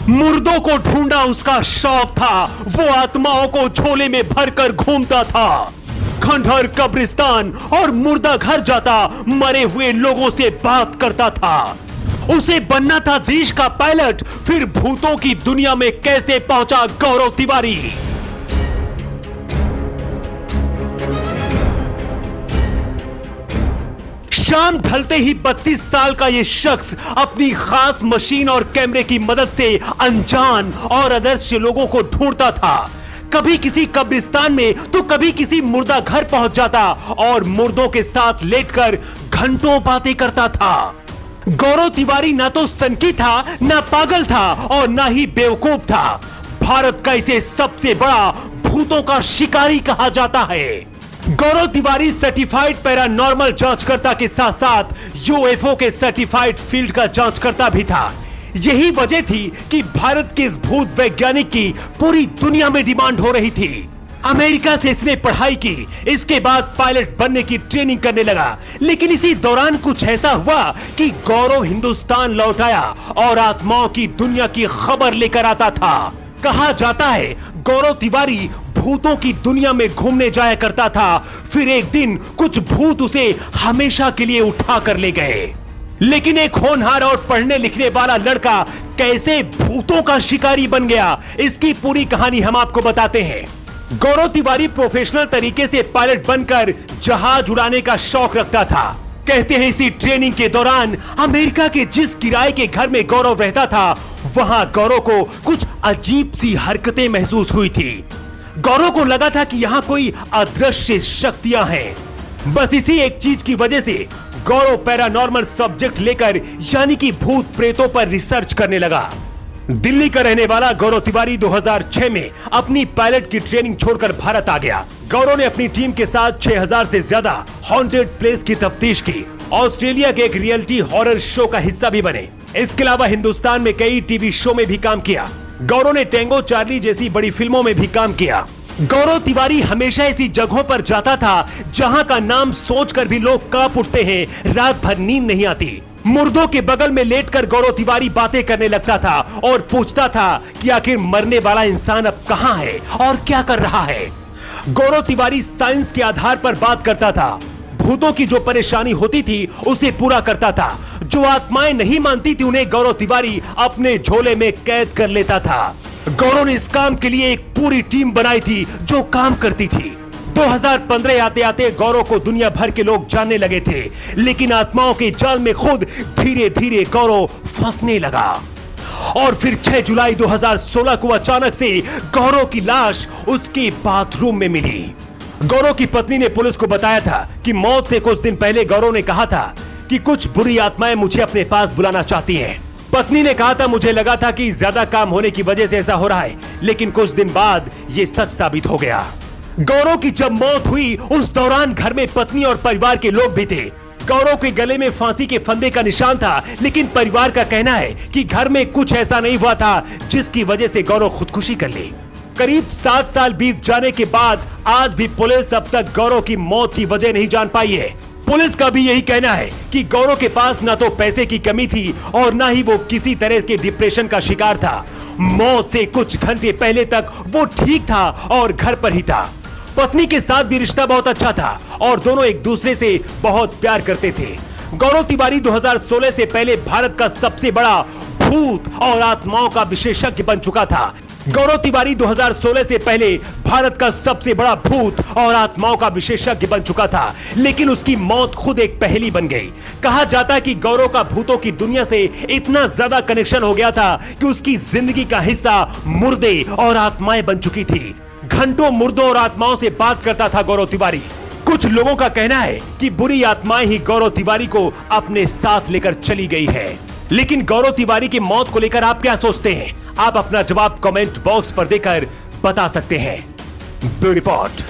मुर्दों को ढूंढना उसका शौक था। वो आत्माओं को झोले में भरकर घूमता था। खंडहर, कब्रिस्तान और मुर्दा घर जाता, मरे हुए लोगों से बात करता था। उसे बनना था देश का पायलट। फिर भूतों की दुनिया में कैसे पहुंचा गौरव तिवारी? शाम ढलते ही 32 साल का यह शख्स अपनी खास मशीन और कैमरे की मदद से अनजान और अदृश्य लोगों को ढूंढता था। कभी किसी कब्रिस्तान में तो कभी किसी मुर्दा घर पहुंच जाता और मुर्दों के साथ लेटकर घंटों बातें करता था। गौरव तिवारी ना तो सनकी था, ना पागल था और ना ही बेवकूफ था। भारत का इसे सबसे बड़ा भूतों का शिकारी कहा जाता है। गौरव तिवारी सर्टिफाइड पैरानॉर्मल जांचकर्ता के साथ साथ यूएफओ के सर्टिफाइड फील्ड का जांचकर्ता भी था। यही वजह थी कि भारत के इस भूत वैज्ञानिक की पूरी दुनिया में डिमांड हो रही थी। अमेरिका से इसने पढ़ाई की, इसके बाद पायलट बनने की ट्रेनिंग करने लगा। लेकिन इसी दौरान कुछ ऐसा हुआ कि गौरव हिंदुस्तान लौट आया और आत्माओं की दुनिया की खबर लेकर आता था। कहा जाता है गौरव तिवारी भूतों की दुनिया में घूमने जाया करता था। फिर एक दिन कुछ भूत उसे हमेशा के लिए उठा कर ले गए। लेकिन एक होनहार और पढ़ने लिखने वाला लड़का कैसे भूतों का शिकारी बन गया, इसकी पूरी कहानी हम आपको बताते हैं। गौरव तिवारी प्रोफेशनल तरीके से पायलट बनकर जहाज उड़ाने का शौक रखता था। कहते हैं इसी ट्रेनिंग के दौरान अमेरिका के जिस किराए के घर में गौरव रहता था, वहां गौरव को कुछ अजीब सी हरकतें महसूस हुई थी। गौरव को लगा था कि यहां कोई अदृश्य शक्तियां हैं। बस इसी एक चीज की वजह से गौरव पैरानॉर्मल सब्जेक्ट लेकर यानी कि भूत प्रेतों पर रिसर्च करने लगा। दिल्ली का रहने वाला गौरव तिवारी 2006 में अपनी पायलट की ट्रेनिंग छोड़कर भारत आ गया। गौरव ने अपनी टीम के साथ 6000 से ज्यादा हॉन्टेड प्लेस की तफ्तीश की। ऑस्ट्रेलिया के एक रियलिटी हॉरर शो का हिस्सा भी बने। इसके अलावा हिंदुस्तान में कई टीवी शो में भी काम किया। गौरव ने टेंगो चार्ली जैसी बड़ी फिल्मों में भी काम किया। गौरव तिवारी हमेशा ऐसी जगहों पर जाता था जहां का नाम सोचकर भी लोग कांप उठते हैं, रात भर नींद नहीं आती। मुर्दों के बगल में लेटकर गौरव तिवारी बातें करने लगता था और पूछता था कि आखिर मरने वाला इंसान अब कहां है और क्या कर रहा है। गौरव तिवारी साइंस के आधार पर बात करता था। भूतों की जो परेशानी होती थी उसे पूरा करता था। जो आत्माएं नहीं मानती थी उन्हें गौरव तिवारी अपने झोले में कैद कर लेता था। गौरव ने इस काम के लिए एक पूरी टीम बनाई थी जो काम करती थी। 2015 आते आते गौरव को दुनिया भर के लोग जानने लगे थे। लेकिन आत्माओं के जाल में खुद धीरे धीरे गौरव फंसने लगा। और फिर 6 जुलाई 2016 को अचानक से गौरव की लाश उसके बाथरूम में मिली। गौरव की पत्नी ने पुलिस को बताया था कि मौत से कुछ दिन पहले गौरव ने कहा था कि कुछ बुरी आत्माएं मुझे अपने पास बुलाना चाहती हैं। पत्नी ने कहा था मुझे लगा था कि ज्यादा काम होने की वजह से ऐसा हो रहा है, लेकिन कुछ दिन बाद ये सच साबित हो गया। गौरव की जब मौत हुई उस दौरान घर में पत्नी और परिवार के लोग भी थे। गौरव के गले में फांसी के फंदे का निशान था, लेकिन परिवार का कहना है कि घर में कुछ ऐसा नहीं हुआ था जिसकी वजह से गौरव खुदकुशी कर ले। करीब 7 साल बीत जाने के बाद आज भी पुलिस अब तक गौरव की मौत की वजह नहीं जान पाई है। पुलिस का भी यही कहना है कि गौरव के पास ना तो पैसे की कमी थी और ना ही वो किसी तरह के डिप्रेशन का शिकार था। मौत से कुछ घंटे पहले तक वो ठीक था और घर पर ही था। पत्नी के साथ भी रिश्ता बहुत अच्छा था और दोनों एक दूसरे से बहुत प्यार करते थे। गौरव तिवारी 2016 से पहले भारत का सबसे बड़ा भूत और आत्माओं का विशेषज्ञ बन चुका था। गौरव तिवारी 2016 से पहले भारत का सबसे बड़ा भूत और आत्माओं का विशेषज्ञ बन चुका था, लेकिन उसकी मौत खुद एक पहेली बन गई। कहा जाता कि गौरव का भूतों की दुनिया से इतना ज्यादा कनेक्शन हो गया था कि उसकी जिंदगी का हिस्सा मुर्दे और आत्माएं बन चुकी थी। घंटों मुर्दों और आत्माओं से बात करता था गौरव तिवारी। कुछ लोगों का कहना है कि बुरी आत्माएं ही गौरव तिवारी को अपने साथ लेकर चली गई है। लेकिन गौरव तिवारी की मौत को लेकर आप क्या सोचते हैं? आप अपना जवाब कमेंट बॉक्स पर देकर बता सकते हैं। Bureau report.